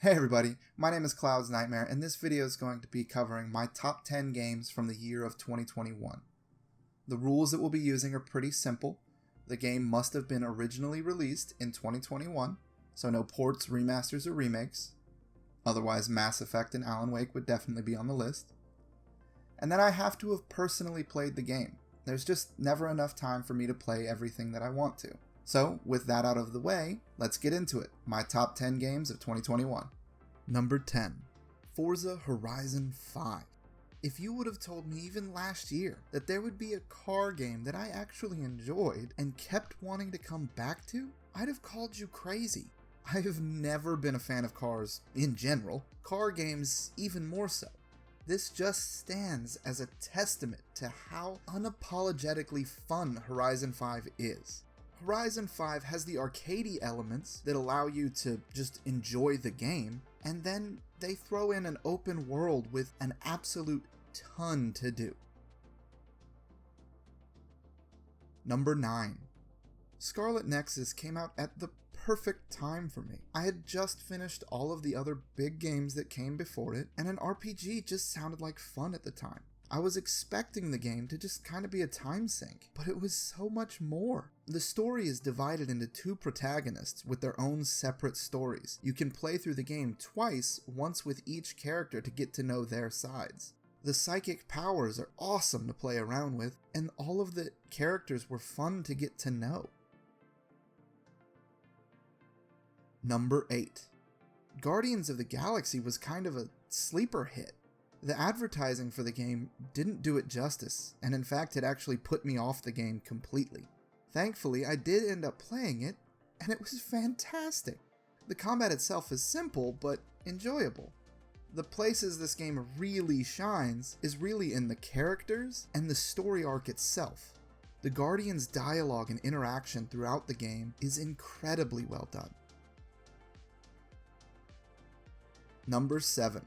Hey everybody, my name is Cloudsnightmare and this video is going to be covering my top 10 games from the year of 2021. The rules that we'll be using are pretty simple. The game must have been originally released in 2021, so no ports, remasters, or remakes. Otherwise, Mass Effect and Alan Wake would definitely be on the list. And then I have to have personally played the game. There's just never enough time for me to play everything that I want to. So, with that out of the way, let's get into it. My top 10 games of 2021. Number 10. Forza Horizon 5. If you would have told me even last year that there would be a car game that I actually enjoyed and kept wanting to come back to, I'd have called you crazy. I have never been a fan of cars in general, car games even more so. This just stands as a testament to how unapologetically fun Horizon 5 is. Horizon 5 has the arcadey elements that allow you to just enjoy the game, and then they throw in an open world with an absolute ton to do. Number 9. Scarlet Nexus came out at the perfect time for me. I had just finished all of the other big games that came before it, and an RPG just sounded like fun at the time. I was expecting the game to just kind of be a time sink, but it was so much more. The story is divided into two protagonists with their own separate stories. You can play through the game twice, once with each character to get to know their sides. The psychic powers are awesome to play around with, and all of the characters were fun to get to know. Number 8. Guardians of the Galaxy was kind of a sleeper hit. The advertising for the game didn't do it justice, and in fact it actually put me off the game completely. Thankfully, I did end up playing it, and it was fantastic. The combat itself is simple, but enjoyable. The places this game really shines is really in the characters and the story arc itself. The Guardians' dialogue and interaction throughout the game is incredibly well done. Number 7.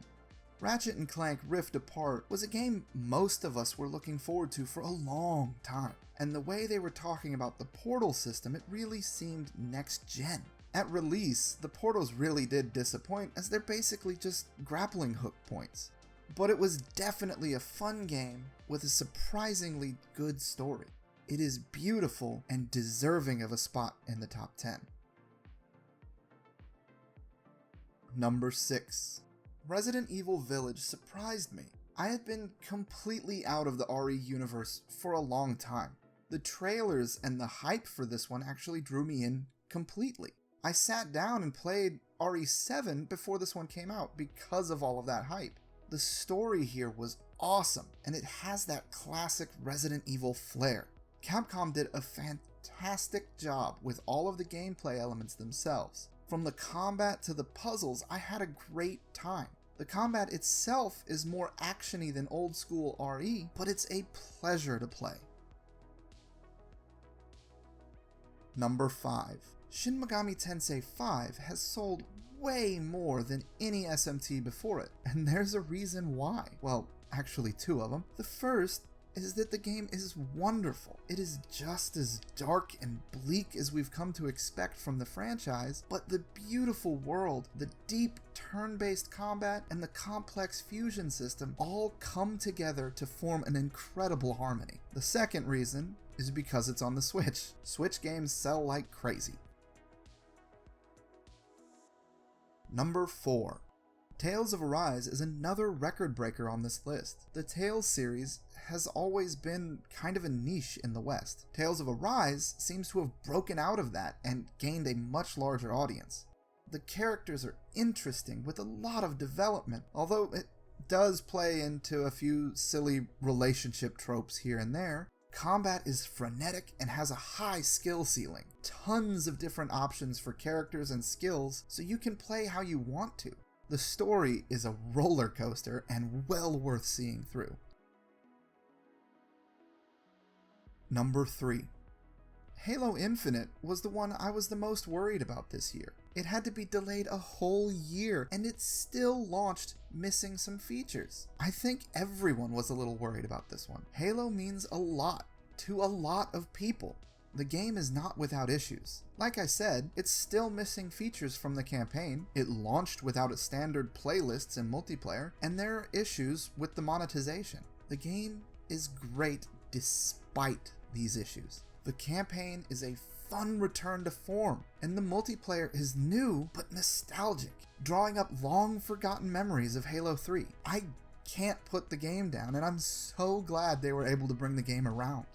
Ratchet and Clank Rift Apart was a game most of us were looking forward to for a long time, and the way they were talking about the portal system, it really seemed next gen. At release, the portals really did disappoint as they're basically just grappling hook points. But it was definitely a fun game with a surprisingly good story. It is beautiful and deserving of a spot in the top 10. Number 6. Resident Evil Village surprised me. I had been completely out of the RE universe for a long time. The trailers and the hype for this one actually drew me in completely. I sat down and played RE7 before this one came out because of all of that hype. The story here was awesome, and it has that classic Resident Evil flair. Capcom did a fantastic job with all of the gameplay elements themselves. From the combat to the puzzles, I had a great time. The combat itself is more actiony than old school RE, but it's a pleasure to play. Number 5. Shin Megami Tensei 5 has sold way more than any SMT before it, and there's a reason why. Well, actually two of them. The first is that the game is wonderful. It is just as dark and bleak as we've come to expect from the franchise, but the beautiful world, the deep turn-based combat, and the complex fusion system all come together to form an incredible harmony. The second reason is because it's on the Switch. Switch games sell like crazy. Number 4. Tales of Arise is another record breaker on this list. The Tales series has always been kind of a niche in the West. Tales of Arise seems to have broken out of that and gained a much larger audience. The characters are interesting with a lot of development, although it does play into a few silly relationship tropes here and there. Combat is frenetic and has a high skill ceiling. Tons of different options for characters and skills, so you can play how you want to. The story is a roller coaster and well worth seeing through. Number 3. Halo Infinite was the one I was the most worried about this year. It had to be delayed a whole year, and it still launched missing some features. I think everyone was a little worried about this one. Halo means a lot to a lot of people. The game is not without issues. Like I said, it's still missing features from the campaign, it launched without its standard playlists and multiplayer, and there are issues with the monetization. The game is great despite these issues. The campaign is a fun return to form, and the multiplayer is new but nostalgic, drawing up long forgotten memories of Halo 3. I can't put the game down, and I'm so glad they were able to bring the game around.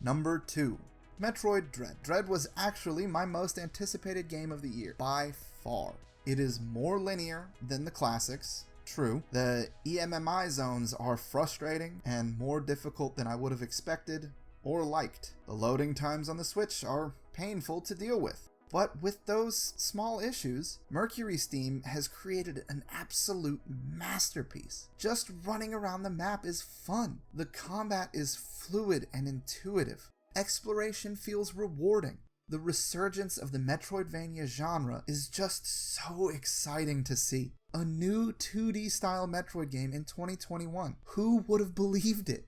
Number 2. Metroid Dread. Dread was actually my most anticipated game of the year, by far. It is more linear than the classics. True, the EMMI zones are frustrating and more difficult than I would have expected or liked. The loading times on the Switch are painful to deal with. But with those small issues, Mercury Steam has created an absolute masterpiece. Just running around the map is fun. The combat is fluid and intuitive. Exploration feels rewarding. The resurgence of the Metroidvania genre is just so exciting to see. A new 2D style Metroid game in 2021. Who would have believed it?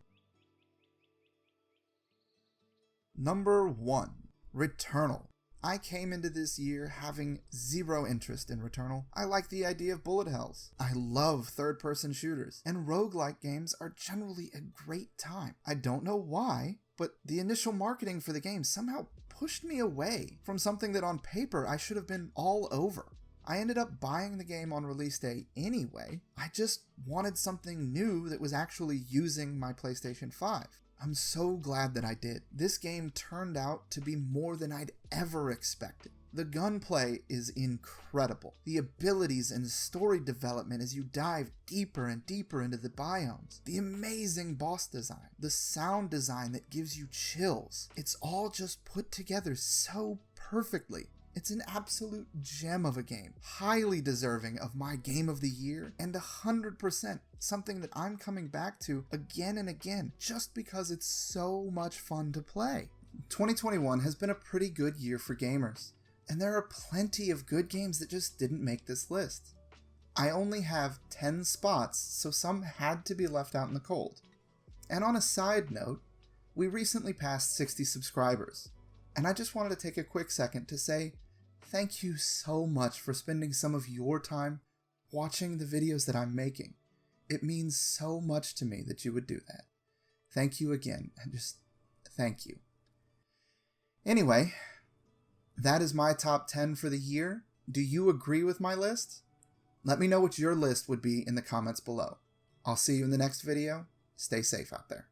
Number 1. Returnal. I came into this year having zero interest in Returnal. I like the idea of bullet hells. I love third-person shooters, and roguelike games are generally a great time. I don't know why, but the initial marketing for the game somehow pushed me away from something that on paper I should have been all over. I ended up buying the game on release day anyway. I just wanted something new that was actually using my PlayStation 5. I'm so glad that I did. This game turned out to be more than I'd ever expected. The gunplay is incredible. The abilities and story development as you dive deeper and deeper into the biomes. The amazing boss design. The sound design that gives you chills. It's all just put together so perfectly. It's an absolute gem of a game, highly deserving of my game of the year, and 100% something that I'm coming back to again and again, just because it's so much fun to play. 2021 has been a pretty good year for gamers, and there are plenty of good games that just didn't make this list. I only have 10 spots, so some had to be left out in the cold. And on a side note, we recently passed 60 subscribers, and I just wanted to take a quick second to say, thank you so much for spending some of your time watching the videos that I'm making. It means so much to me that you would do that. Thank you again, and just thank you. Anyway, that is my top 10 for the year. Do you agree with my list? Let me know what your list would be in the comments below. I'll see you in the next video. Stay safe out there.